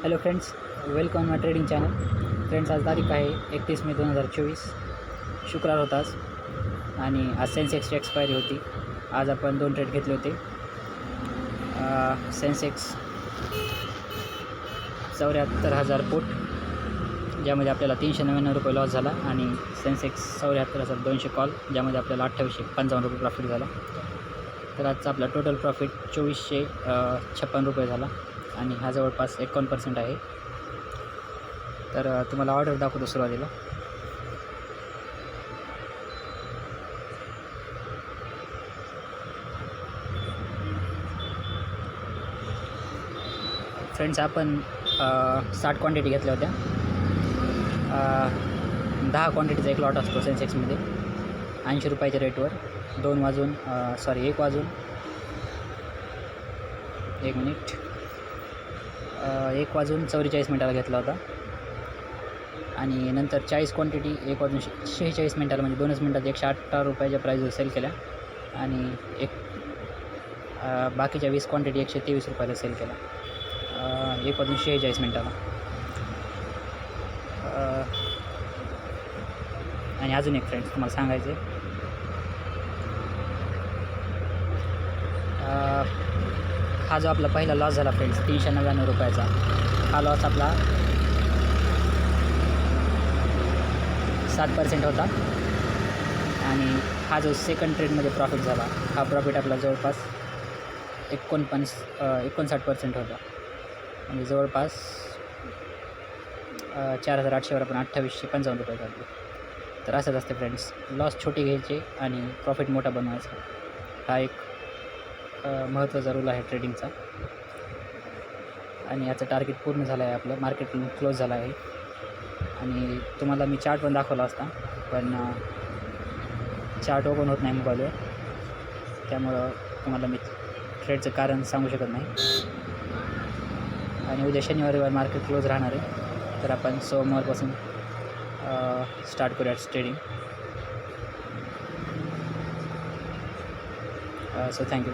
Hello friends, welcome माय trading channel. Friends, आज तारीख आहे 31 मे 2024. शुक्रवार होता आज आणि आज सेन्सेक्सची एक्सपायरी होती. आज आपण 2 ट्रेड घेतले होते. सेन्सेक्स 74,000 पुट, ज्यामध्ये आपल्याला 399 रुपये लॉस झाला, आणि सेन्सेक्स 74,200 कॉल, ज्यामध्ये आपल्याला 2855 रुपये प्रॉफिट झाला. तर आजचा आपला टोटल प्रॉफिट 2456 रुपये झाला, आणि हा जवळपास 51% आहे. तर तुम्हाला ऑर्डर दाखवतो सुरुवातीला. फ्रेंड्स, आपण 60 क्वांटिटी घेतल्या होत्या. 10 क्वांटिटीचा एक लॉट असतो सेन्सेक्समध्ये 80 रुपयाच्या रेटवर. 1 वाजून 44 मिनिटाला घेतला होता, आणि नंतर 40 क्वांटिटी 1 वाजून 46 मिनिटाला, म्हणजे 2च मिनिटात 118 रुपयाच्या प्राईजवर सेल केल्या, आणि बाकीच्या 20 क्वांटिटी 123 रुपयाला सेल केल्या 1 वाजून 46 मिनिटाला. आणि अजून एक फ्रेंड्स तुम्हाला सांगायचं आहे, हा जो आपला पहिला लॉस झाला फ्रेंड्स 399 रुपयाचा, हा लॉस आपला 7% होता. आणि हा जो सेकंड ट्रेडमध्ये प्रॉफिट झाला, हा प्रॉफिट आपला जवळपास 59% होता, म्हणजे जवळपास 4,800वर आपण 2855 रुपये काढले. तर असंच असते फ्रेंड्स, लॉस छोटे घ्यायचे आणि प्रॉफिट मोठा बनवायचा. हा एक महत्त्वाचा रूल आहे ट्रेडिंगचा. आणि याचं टार्गेट पूर्ण झालं आहे, आपलं मार्केट क्लोज झालं आहे. आणि तुम्हाला मी चार्ट पण दाखवला असता, पण चार्ट ओपन होत नाही मोबाईलवर, त्यामुळं तुम्हाला मी ट्रेडचं कारण सांगू शकत नाही. आणि उद्या शनिवार मार्केट क्लोज राहणार आहे, तर आपण सोमवारपासून स्टार्ट करूयात ट्रेडिंग. So thank you.